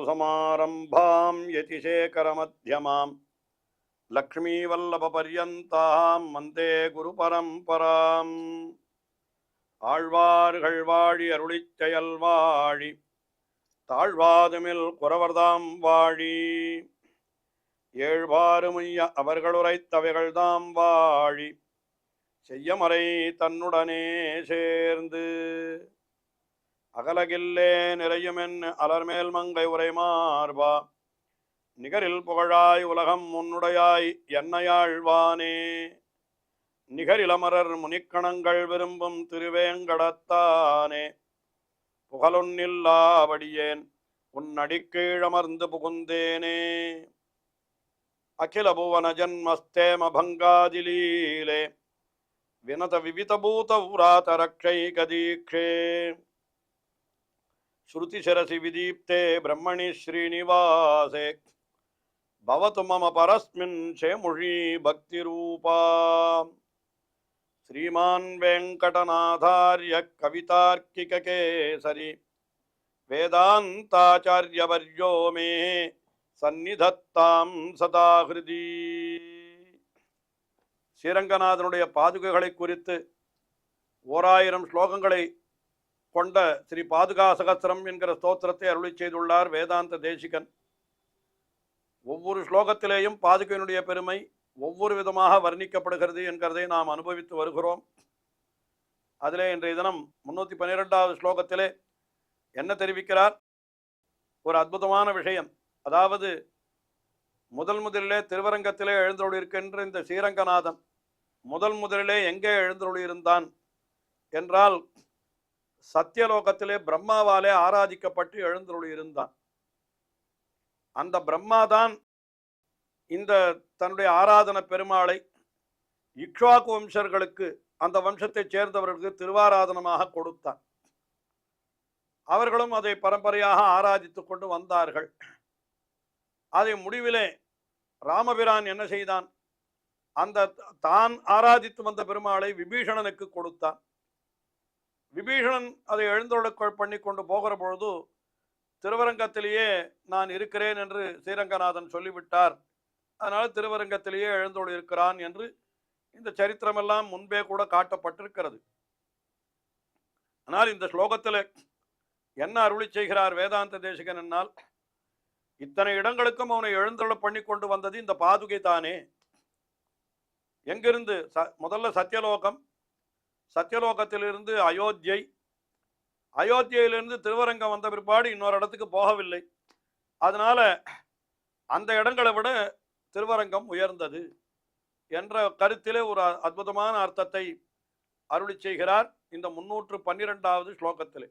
अस्मत्गुरुसमारम्भां यतिशेखरमध्यमाम् लक्ष्मीवल्लभपर्यन्तां वन्दे गुरुपरम्पराम् ஆழ்வார்கள் வாழி அருளிச் செயல் வாழி தாழ்வாதுமில் குறவர்தாம் வாழி ஏழ்வாறுமைய அவர்களுரைத்தவைகள்தாம் வாழி செய்யமறை தன்னுடனே சேர்ந்து அகலகில்லே நிறையுமென் அலர்மேல் மங்கை உரை மார்பா நிகரில் புகழாய் உலகம் முன்னுடையாய் என்னையாழ்வானே நிகரிலமரர் முனிக்கணங்கள் விரும்பும் திருவேங்கடத்தானே புகழொன்னில்லாவடியேன் உன்னடிக்கீழமர்ந்து புகுந்தேனே அகில புவன ஜன்மஸ்தேம பங்காதிலீலே வினத விவிதபூத உராத ரக்ஷைகதீக்ஷே ஸ்ருதிசரசி விதீப்தே பிரம்மணி ஸ்ரீனிவாசே பவது மம பரஸ்மின் சேமுழி பக்திரூபா श्रीमान वेंकटनाथार्य कवितार्किक केसरी वेदांताचार्यवर्यो मे सन्निधत्तां सदा हृदि ஸ்ரீரங்கநாதனுடைய பாதுகைகளை குறித்து 1000 ஸ்லோகங்களை கொண்ட ஸ்ரீ பாதுகா சகஸ்ரம் என்கிற ஸ்தோத்திரத்தை அருளி செய்துள்ளார் வேதாந்த தேசிகன். ஒவ்வொரு ஸ்லோகத்திலேயும் பாதுகையினுடைய பெருமை ஒவ்வொரு விதமாக வர்ணிக்கப்படுகிறது என்கிறதை நாம் அனுபவித்து வருகிறோம். அதிலே இன்றைய தினம் 312வது ஸ்லோகத்திலே என்ன தெரிவிக்கிறார்? ஒரு அற்புதமான விஷயம். அதாவது முதலிலே திருவரங்கத்திலே எழுந்தருளிருக்கின்ற இந்த ஸ்ரீரங்கநாதன் முதலிலே எங்கே எழுந்தருளியிருந்தான் என்றால் சத்தியலோகத்திலே பிரம்மாவாலே ஆராதிக்கப்பட்டு எழுந்தருளியிருந்தான். அந்த பிரம்மாதான் இந்த தன்னுடைய ஆராதன பெருமாளை இக்ஷ்வாக்கு வம்சர்களுக்கு, அந்த வம்சத்தைச் சேர்ந்தவர்களுக்கு திருவாராதனமாக கொடுத்தான். அவர்களும் அதை பரம்பரையாக ஆராதித்து கொண்டு வந்தார்கள். அதை முடிவிலே ராமபிரான் என்ன செய்தான்? அந்த தான் ஆராதித்து வந்த பெருமாளை விபீஷணனுக்கு கொடுத்தான். விபீஷணன் அதை எழுந்தொழ பண்ணி கொண்டு போகிற பொழுது திருவரங்கத்திலேயே நான் இருக்கிறேன் என்று ஸ்ரீரங்கநாதன் சொல்லிவிட்டார். அதனால் திருவரங்கத்திலேயே எழுந்தோடு இருக்கிறான் என்று இந்த சரித்திரமெல்லாம் முன்பே கூட காட்டப்பட்டிருக்கிறது. ஆனால் இந்த ஸ்லோகத்தில் என்ன அருளி செய்கிறார் வேதாந்த தேசிகன் என்னால், இத்தனை இடங்களுக்கும் அவனை எழுந்தொழ பண்ணி கொண்டு வந்தது இந்த பாதுகை தானே. எங்கிருந்து? முதல்ல சத்தியலோகம், சத்தியலோகத்திலிருந்து அயோத்தியை, அயோத்தியிலிருந்து திருவரங்கம் வந்த பிற்பாடு இன்னொரு இடத்துக்கு போகவில்லை. அதனால அந்த இடங்களை விட திருவரங்கம் உயர்ந்தது என்ற கருத்திலே ஒரு அற்புதமான அர்த்தத்தை அருளி செய்கிறார் இந்த 312வது ஸ்லோகத்திலே.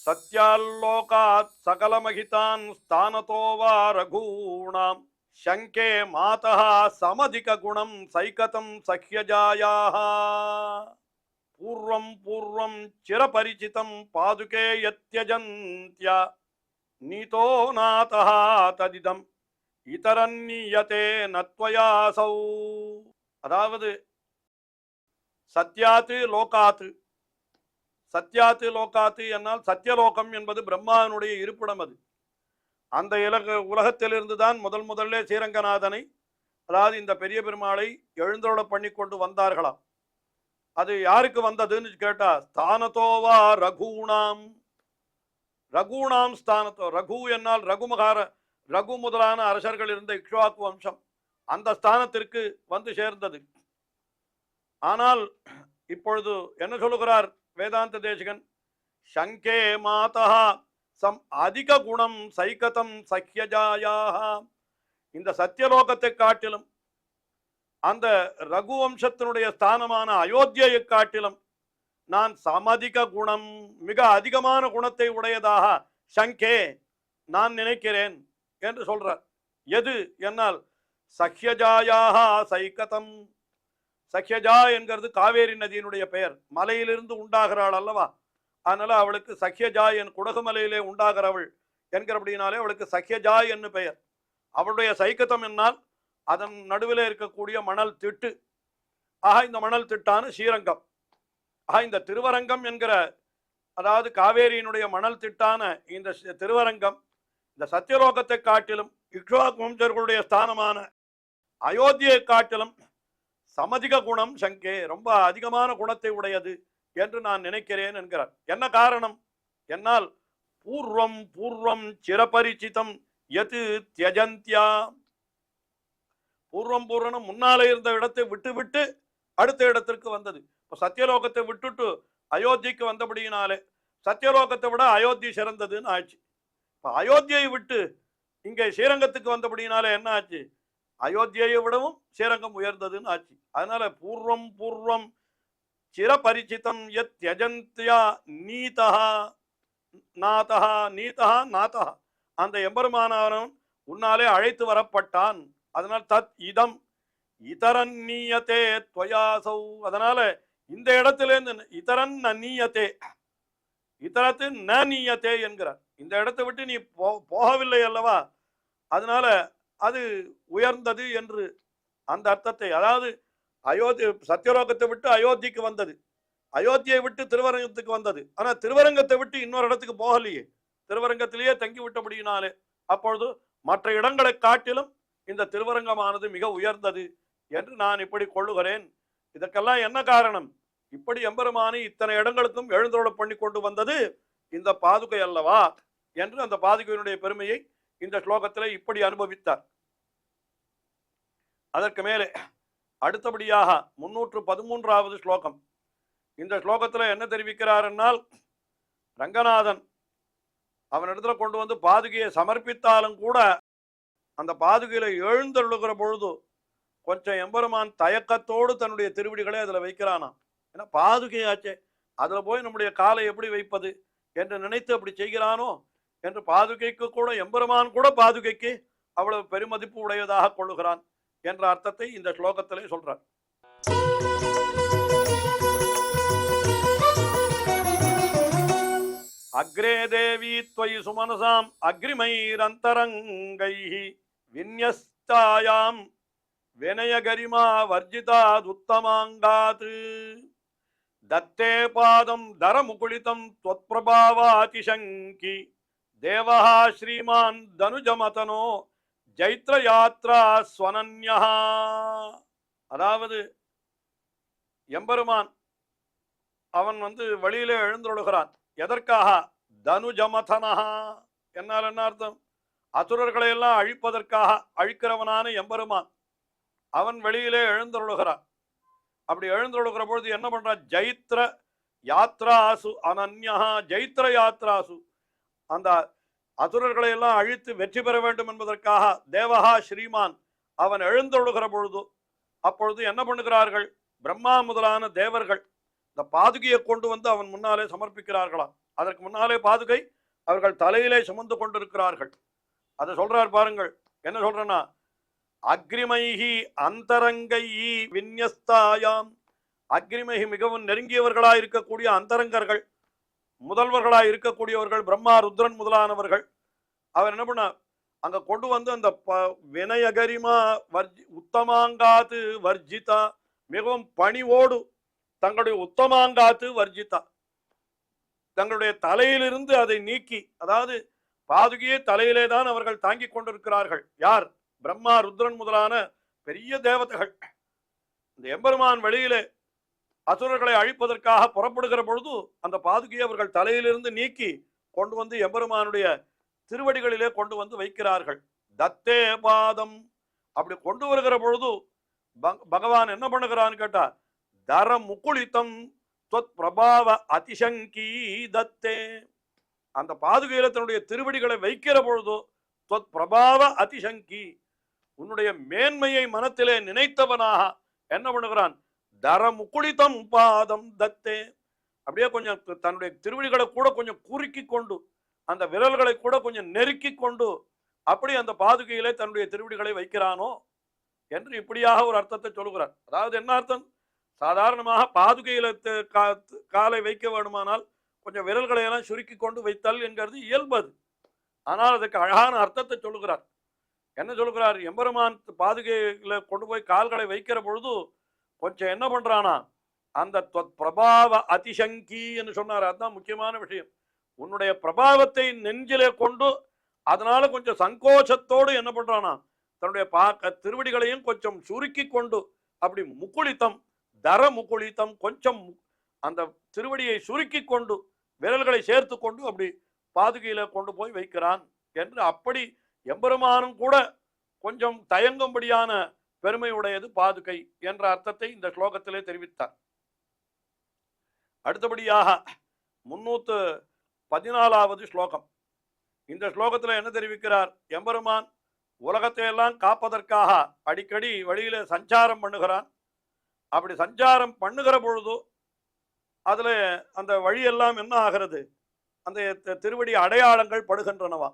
சத்யால்லோகாத் சகலமகிதான் ஸ்தானதோ வா ரகூணாம் சங்கே மாதா சமதிக குணம் சைகதம் சஹ்யஜாயாஹ பூர்வம் பூர்வம் சிரபரிச்சிதம் பாதுகே யத்யஜந்த்யா நீதோ நாதஹ ததிதம் இதரன்னியதே நத்வயாசௌ. அதாவது சத்யாத்து லோகாத்து, சத்யாத்து லோகாத்து என்னால் சத்தியலோகம் என்பது பிரம்மாவினுடைய இருப்பிடம். அது அந்த உலகத்திலிருந்து தான் முதல்லே ஸ்ரீரங்கநாதனை, அதாவது இந்த பெரிய பெருமாளை எழுந்தருள பண்ணி கொண்டு வந்தார்களாம். அது யாருக்கு வந்ததுன்னு கேட்டா ஸ்தானத்தோவா ரகுணாம், ரகுணாம் ஸ்தானத்தோ. ரகு என்னால் ரகு முதலான அரசர்கள் இருந்த இக்ஷ்வாக்கு வம்சம் அந்த ஸ்தானத்திற்கு வந்து சேர்ந்தது. ஆனால் இப்பொழுது என்ன சொல்லுகிறார் வேதாந்த தேசிகன்? சங்கே மாதா சம் அதிக குணம் சைகதம் சஹ்யஜாயாக. இந்த சத்தியலோகத்தை காட்டிலும் அந்த ரகுவம்சத்தினுடைய ஸ்தானமான அயோத்தியை காட்டிலும் நான் சமதிக குணம், மிக அதிகமான குணத்தை உடையதாக சங்கே நான் நினைக்கிறேன் என்று சொல்றார். எது என்னால் சஹ்யஜாயாக சைகதம். சஹ்யஜா என்கிறது காவேரி நதியினுடைய பெயர், மலையிலிருந்து உண்டாகிறாள் அல்லவா, அதனால அவளுக்கு சஹ்யஜா என் குடகுமலையிலே உண்டாகிறவள் என்கிறபடினாலே அவளுக்கு சஹ்யஜா என்று பெயர். அவளுடைய சைக்கத்தம் என்னால் அதன் நடுவில் இருக்கக்கூடிய மணல் திட்டு. ஆக இந்த மணல் திட்டான ஸ்ரீரங்கம். இந்த திருவரங்கம் என்கிற, அதாவது காவேரியினுடைய மணல் திட்டான இந்த திருவரங்கம் இந்த சத்தியலோகத்தை காட்டிலும் இக்ஷ்வாகு வம்சர்களுடைய ஸ்தானமான அயோத்தியை காட்டிலும் சமதிக குணம் சங்கே, ரொம்ப அதிகமான குணத்தை உடையது என்று நான் நினைக்கிறேன் என்கிறார். என்ன காரணம்? என்னால் பூர்வம் பூர்வம் சிரபரிச்சிதம் எது தியஜந்தியா, பூர்வம் பூர்வம் முன்னாலே இருந்த இடத்தை விட்டு விட்டு அடுத்த இடத்திற்கு வந்தது. இப்போ சத்தியலோகத்தை விட்டுட்டு அயோத்திக்கு வந்தபடியினாலே சத்தியலோகத்தை விட அயோத்தி சிறந்ததுன்னு ஆச்சு. இப்போ அயோத்தியை விட்டு இங்கே ஸ்ரீரங்கத்துக்கு வந்தபடியினாலே என்ன ஆச்சு? அயோத்தியை விடவும் ஸ்ரீரங்கம் உயர்ந்ததுன்னு ஆச்சு. அதனால பூர்வம் பூர்வம் சிரபரிச்சிதம் யத் த்யஜந்தியா நீதா நாதா நீதா நாதா, அந்த எம்பெருமானவன் உன்னாலே அழைத்து வரப்பட்டான். அதனால் தத் இதம் இதரன் நீயத்தே துவயாசௌ, அதனால இந்த இடத்திலேருந்து இதரன் நீயத்தே இதரத்து ந நீயத்தே என்கிறார். இந்த இடத்தை விட்டு நீ போகவில்லை அல்லவா, அதனால அது உயர்ந்தது என்று அந்த அர்த்தத்தை, அதாவது அயோத்தி சத்தியலோகத்தை விட்டு அயோத்திக்கு வந்தது, அயோத்தியை விட்டு திருவரங்கத்துக்கு வந்தது. ஆனால் திருவரங்கத்தை விட்டு இன்னொரு இடத்துக்கு போகலையே, திருவரங்கத்திலேயே தங்கி விட்டபடியினாலே அப்பொழுது மற்ற இடங்களை காட்டிலும் இந்த திருவரங்கமானது மிக உயர்ந்தது என்று நான் இப்படி கொள்ளுகிறேன். இதற்கெல்லாம் என்ன காரணம்? இப்படி எம்பெருமானி இத்தனை இடங்களுக்கும் எழுந்தருள பண்ணி கொண்டு வந்தது இந்த பாதுகை அல்லவா என்று அந்த பாதுகையினுடைய பெருமையை இந்த ஸ்லோகத்தில் இப்படி அனுபவித்தார். அதற்கு மேலே அடுத்தபடியாக 313வது ஸ்லோகம். இந்த ஸ்லோகத்தில் என்ன தெரிவிக்கிறார் என்னால், ரங்கநாதன் அவனிடத்துல கொண்டு வந்து பாதுகையை சமர்ப்பித்தாலும் கூட அந்த பாதுகையில எழுந்தருளுகிற பொழுது கொஞ்சம் எம்பெருமான் தயக்கத்தோடு தன்னுடைய திருவிடிகளை அதில் வைக்கிறானாம். ஏன்னா பாதுகையாச்சே, அதில் போய் நம்முடைய காலை எப்படி வைப்பது என்று நினைத்து அப்படி செய்கிறானோ என்று பாதுகைக்கு கூட எம்பெருமான் கூட பாதுகைக்கு அவ்வளவு பெருமதிப்பு உடையதாக கொள்ளுகிறான் என்ற அர்த்தத்தை இந்த ஸ்லோகத்திலே சொல்றார். அக்ரே தேவி த்வயி சுமனசாம் அக்ரிமைரந்தரங்கைஹி விந்யஸ்தாயாம் வினயகரிமா வர்ஜிதாதுத்தமாங்காத் தத்தே பாதம் தரமுகுளிதம் த்வத்பிரபாவாதிசங்கி தேவஹ ஸ்ரீமான் தனுஜமதனோ ஜைத்ர யாத்ரா ஸ்வனன்யா. அதாவது எம்பெருமான் அவன் வழியிலே எழுந்தொழுகிறான். எதற்காக? தனுஜமதனஹா என்னால் என்ன அர்த்தம்? அசுரர்களை எல்லாம் அழிப்பதற்காக அழிக்கிறவனான எம்பெருமான் அவன் வெளியிலே எழுந்தொழுகிறான். அப்படி எழுந்தொழுகிற பொழுது என்ன பண்றான்? ஜைத்ர யாத்ராசு அனன்யா, ஜைத்ர யாத்ராசு, அந்த அசுரர்களை எல்லாம் அழித்து வெற்றி பெற வேண்டும் என்பதற்காக தேவஹா ஸ்ரீமான் அவன் எழுந்தொழுகிற பொழுது அப்பொழுது என்ன பண்ணுகிறார்கள்? பிரம்மா முதலான தேவர்கள் இந்த பாதுகையை கொண்டு வந்து அவன் முன்னாலே சமர்ப்பிக்கிறார்களாம். அதற்கு முன்னாலே பாதுகை அவர்கள் தலையிலே சுமந்து கொண்டிருக்கிறார்கள். அதை சொல்றார் பாருங்கள். என்ன சொல்றேன்னா, அக்ரிமைஹி அந்தரங்கைஹி விந்யஸ்தாயாம், அக்ரிமைஹி மிகவும் நெருங்கியவர்களாய் இருக்கக்கூடிய அந்தரங்கர்கள், முதல்வர்களாய் இருக்கக்கூடியவர்கள் பிரம்மா ருத்ரன் முதலானவர்கள். அவர் என்ன பண்ண அங்க கொண்டு வந்து அந்த வினயகரிமா உத்தமாங்காத்து வர்ஜிதா, மிகவும் பணிவோடு தங்களுடைய உத்தமாங்காத்து வர்ஜிதா, தங்களுடைய தலையிலிருந்து அதை நீக்கி, அதாவது பாதுகையை தலையிலே தான் அவர்கள் தாங்கி கொண்டிருக்கிறார்கள். யார்? பிரம்மா ருத்ரன் முதலான பெரிய தேவதைகள். இந்த எம்பெருமான் வெளியிலே அசுரர்களை அழிப்பதற்காக புறப்படுகிற பொழுது அந்த பாதுகையை அவர்கள் தலையிலிருந்து நீக்கி கொண்டு வந்து எம்பெருமானுடைய திருவடிகளிலே கொண்டு வந்து வைக்கிறார்கள். தத்தே பாதம், அப்படி கொண்டு வருகிற பொழுது பகவான் என்ன பண்ணுகிறான்னு கேட்டா, தர முகுளித்தம் தொத் பிரபாவ அதிசங்கி தத்தே, அந்த பாதுகையில தன்னுடைய திருவடிகளை வைக்கிற பொழுது தொத் பிரபாவ அதிசங்கி, உன்னுடைய மேன்மையை மனத்திலே நினைத்தவனாக என்ன பண்ணுகிறான்? தர முகுளித்தம் பாதம் தத்தே, அப்படியே கொஞ்சம் தன்னுடைய திருவடிகளை கூட கொஞ்சம் குறுக்கி கொண்டு, அந்த விரல்களை கூட கொஞ்சம் நெருக்கி கொண்டு அப்படி அந்த பாதுகையிலே தன்னுடைய திருவடிகளை வைக்கிறானோ என்று இப்படியாக ஒரு அர்த்தத்தை சொல்கிறார். அதாவது என்ன அர்த்தம்? சாதாரணமாக பாதுகையில காலை வைக்க வேண்டுமானால் கொஞ்சம் விரல்களை எல்லாம் சுருக்கி கொண்டு வைத்தல் என்கிறது இயல்பது. ஆனால் அதுக்கு அழகான அர்த்தத்தை சொல்லுகிறார். என்ன சொல்லுகிறார்? எம்பெருமான் பாதுகையில கொண்டு போய் கால்களை வைக்கிற பொழுது கொஞ்சம் என்ன பண்றானா, அந்த பிரபாவ அதிசங்கி என்று சொன்னார். அதுதான் முக்கியமான விஷயம். உன்னுடைய பிரபாவத்தை நெஞ்சிலே கொண்டு அதனால கொஞ்சம் சங்கோச்சத்தோடு என்ன பண்றானா, தன்னுடைய திருவடிகளையும் கொஞ்சம் சுருக்கி கொண்டு அப்படி முக்குளித்தம் தர முக்குளித்தம் கொஞ்சம் அந்த திருவடியை சுருக்கி கொண்டு விரல்களை சேர்த்து கொண்டு அப்படி பாதுகையில கொண்டு போய் வைக்கிறான் என்று அப்படி எம்பெருமானும் கூட கொஞ்சம் தயங்கும்படியான பெருமையுடையது பாதுகை என்ற அர்த்தத்தை இந்த ஸ்லோகத்திலே தெரிவித்தார். அடுத்தபடியாக 314வது ஸ்லோகம். இந்த ஸ்லோகத்தில் என்ன தெரிவிக்கிறார்? எம்பெருமான் உலகத்தை எல்லாம் காப்பதற்காக அடிக்கடி வழியில சஞ்சாரம் பண்ணுகிறான். அப்படி சஞ்சாரம் பண்ணுகிற பொழுது அதுல அந்த வழியெல்லாம் என்ன ஆகிறது? அந்த திருவடி அடையாளங்கள் படுகின்றனவா.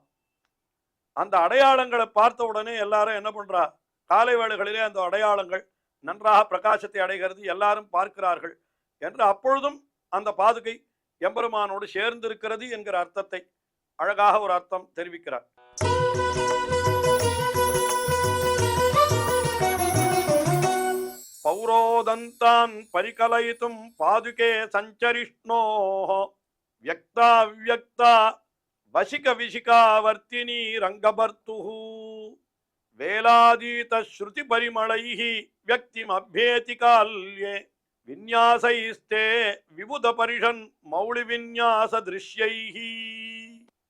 அந்த அடையாளங்களை பார்த்த உடனே எல்லாரும் என்ன பண்றா, காலை வேளைகளிலே அந்த அடையாளங்கள் நன்றாக பிரகாசத்தை அடைகிறது, எல்லாரும் பார்க்கிறார்கள் என்று அப்பொழுதும் அந்த பாதுகை எம்பெருமானோடு சேர்ந்திருக்கிறது என்கிற அர்த்தத்தை அழகாக ஒரு அர்த்தம் தெரிவிக்கிறார். பௌரோதந்தான் பரிகலயித்தும் பாதுகே சஞ்சரிஷ்ணோ வியக்தா வியக்தா வசிக விசிகாவர்த்தினி ரங்கபர்த்துஹு வேலாதீத ஸ்ருதி பரிமளைஹி வியக்திம் அப்யேதி கால்யே விந்யாசைஸ்தே விபுத பரிஷன் மௌளி விந்யாச திருஷ்யைஹி.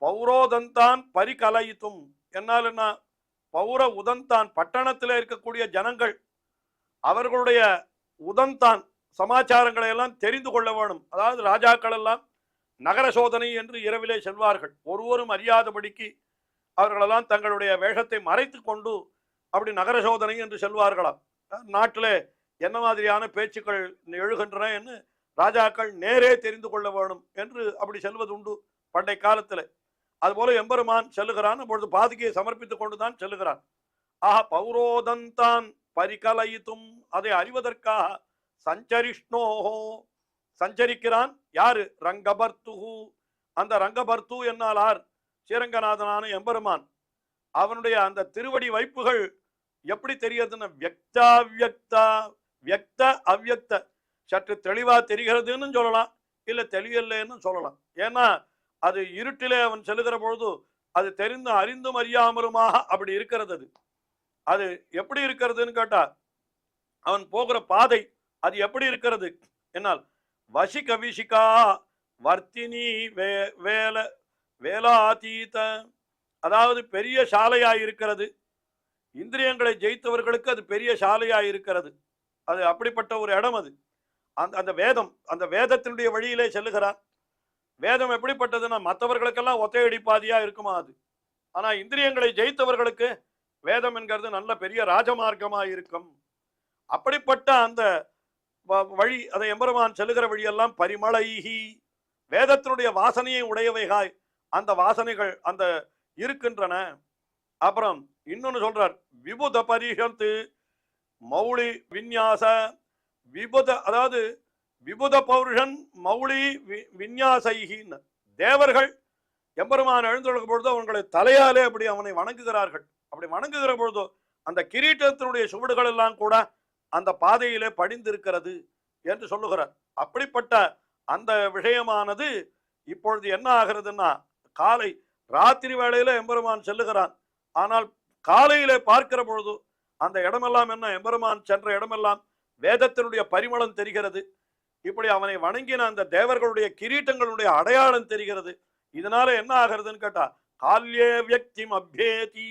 பௌரோதந்தான் பரிகலயித்தும் என்னால் என்ன? பௌர உதந்தான் பட்டணத்தில் இருக்கக்கூடிய ஜனங்கள் அவர்களுடைய உதந்தான் சமாச்சாரங்களை எல்லாம் தெரிந்து கொள்ள வேணும். அதாவது ராஜாக்கள் எல்லாம் நகர சோதனை என்று இரவிலே செல்வார்கள். ஒருவரும் அறியாதபடிக்கு அவர்களெல்லாம் தங்களுடைய வேஷத்தை மறைத்து கொண்டு அப்படி நகர சோதனை என்று செல்வார்களாம். நாட்டிலே என்ன மாதிரியான பேச்சுக்கள் எழுகின்றன என்று ராஜாக்கள் நேரே தெரிந்து கொள்ள வேணும் என்று அப்படி செல்வது உண்டு பண்டை காலத்தில். அதுபோல எம்பெருமான் செல்லுகிறான். அப்பொழுது பாதுகையை சமர்ப்பித்துக் கொண்டுதான் செல்லுகிறான். ஆஹா, பௌரோதந்தான் பரிகலயித்தும் அதை அறிவதற்காக சஞ்சரிஷ்ணோஹோ சஞ்சரிக்கிறான். யாரு? ரங்கபர்த்துஹு. அந்த ரங்கபர்த்து என்னால் ஆர்? ஸ்ரீரங்கநாதனான எம்பெருமான். அவனுடைய அந்த திருவடி வைப்புகள் எப்படி தெரியுதுன்னு வியக்தா வியக்தா வியக்த அவ்யக்த சற்று தெளிவா தெரிகிறதுன்னு சொல்லலாம், இல்ல தெளியல்லைன்னு சொல்லலாம். ஏன்னா அது இருட்டிலே அவன் செல்லுகிற பொழுது அது தெரிந்து அறிந்தும் அறியாமலுமாக அப்படி இருக்கிறது. அது எப்படி இருக்கிறதுன்னு கேட்டா அவன் போகிற பாதை அது எப்படி இருக்கிறது என்னால் வசிக விசிகா வர்த்தினி வேல வேலாதீத, அதாவது பெரிய சாலையாய் இருக்கிறது. இந்திரியங்களை ஜெயித்தவர்களுக்கு அது பெரிய சாலையாய் இருக்கிறது. அது அப்படிப்பட்ட ஒரு இடம். அது அந்த வேதம், அந்த வேதத்தினுடைய வழியிலே செல்லுகிறான். வேதம் எப்படிப்பட்டதுன்னா மற்றவர்களுக்கெல்லாம் ஒத்தையடிப்பாதியா இருக்குமா அது. ஆனா இந்திரியங்களை ஜெயித்தவர்களுக்கு வேதம் என்கிறது நல்ல பெரிய ராஜமார்க்கமாக இருக்கும். அப்படிப்பட்ட அந்த வழி, அதை எம்பெருமான் செல்லுகிற வழியெல்லாம் பரிமளைஹி வேதத்தினுடைய வாசனையை உடையவைகாய் அந்த வாசனைகள் அந்த இருக்கின்றன. அப்புறம் இன்னொன்னு சொல்றார், விபுத பரிஷத்து மௌளி விந்யாச விபுத, அதாவது விபுத பௌருஷன் மௌளி விந்யாசைகின்னு தேவர்கள் எம்பெருமான் எழுந்துள்ள பொழுது அவங்களை தலையாலே அப்படி அவனை வணங்குகிறார்கள். அப்படி வணங்குகிற பொழுதோ அந்த கிரீட்டத்தினுடைய சுவடுகள் எல்லாம் கூட அந்த பாதையிலே படிந்திருக்கிறது என்று சொல்லுகிறார். அப்படிப்பட்ட அந்த விஷயமானது இப்பொழுது என்ன ஆகிறதுன்னா, காலை ராத்திரி வேளையில எம்பெருமான் செல்லுகிறான். ஆனால் காலையிலே பார்க்கிற பொழுது அந்த இடமெல்லாம் என்ன, எம்பெருமான் சென்ற இடமெல்லாம் வேதத்தினுடைய பரிமளம் தெரிகிறது. இப்படி அவனை வணங்கின அந்த தேவர்களுடைய கிரீட்டங்களுடைய அடையாளம் தெரிகிறது. இதனால என்ன ஆகிறதுன்னு கேட்டா, கால்யே வியக்திம் அப்யேதி,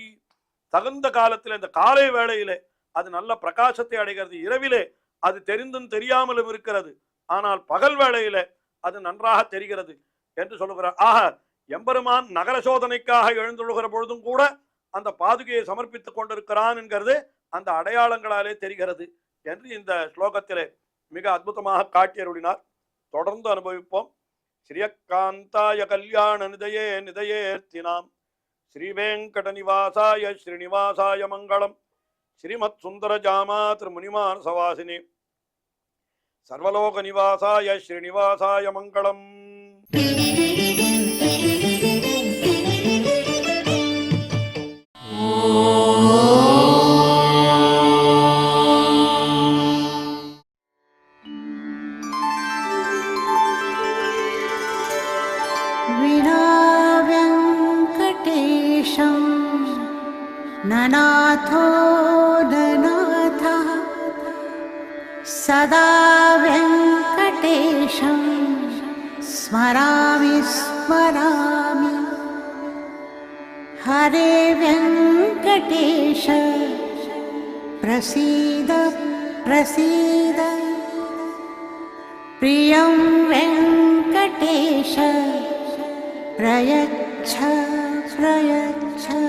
தகுந்த காலத்தில் இந்த காலை வேளையிலே அது நல்ல பிரகாசத்தை அடைகிறது. இரவிலே அது தெரிந்தும் தெரியாமலும் இருக்கிறது, ஆனால் பகல் வேளையிலே அது நன்றாக தெரிகிறது என்று சொல்லுகிறார். ஆக எம்பெருமான் நகர சோதனைக்காக எழுந்துள்ளுகிற பொழுதும் கூட அந்த பாதுகையை சமர்ப்பித்துக் கொண்டிருக்கிறான் என்கிறது அந்த அடையாளங்களாலே தெரிகிறது என்று இந்த ஸ்லோகத்திலே மிக அற்புதமாக காட்டியருளினார். தொடர்ந்து அனுபவிப்போம். ஸ்ரீயக்காந்தாய கல்யாண நிதயே நிதயேர்த்தினாம் ஸ்ரீவேங்கட நிவாசாய ஸ்ரீனிவாசாய மங்களம். ஸ்ரீமத் சுந்தர ஜாமா திருமுனிமான சவாசினி சர்வலோக நிவாசாய ஸ்ரீனிவாசாய மங்களம். सदा वेङ्कटेशं स्मरामि स्मरामि। हरे वेङ्कटेश प्रसीद प्रसीद। प्रियं वेङ्कटेश प्रयच्छ प्रयच्छ।